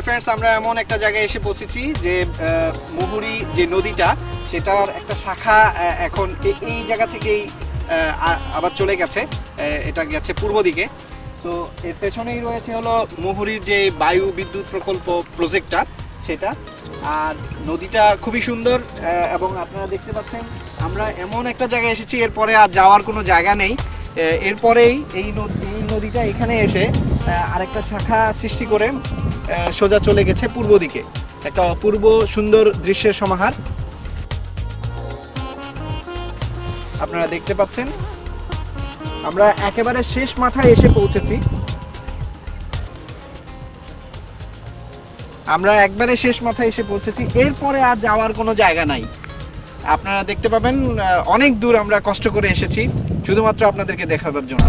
Friends, আমরা এমন একটা জায়গায় এসে পৌঁছেছি যে মুহুরী যে নদীটা, সেটার একটা শাখা এখন এই জায়গা থেকেই আবার চলে গেছে। এটা গেছে পূর্ব দিকে। তো এর পেছনেই রয়েছে হলো মুহুরীর যে বায়ু বিদ্যুৎ প্রকল্প প্রজেক্টটা, সেটা। আর নদীটা খুবই সুন্দর এবং আপনারা দেখতে পাচ্ছেন আমরা এমন একটা জায়গায় এসেছি, এরপরে আর যাওয়ার কোনো জায়গা নেই। এরপরেই এই নদীটা এখানে এসে আরেকটা শাখা সৃষ্টি করে সোজা চলে গেছে পূর্ব দিকে। একটা অপূর্ব সুন্দর দৃশ্যের সমাহার আপনারা দেখতে পাচ্ছেন। আমরা একেবারে শেষ মাথায় এসে পৌঁছেছি। এরপরে আর যাওয়ার কোনো জায়গা নাই। আপনারা দেখতে পাবেন অনেক দূর আমরা কষ্ট করে এসেছি শুধুমাত্র আপনাদেরকে দেখাবার জন্য।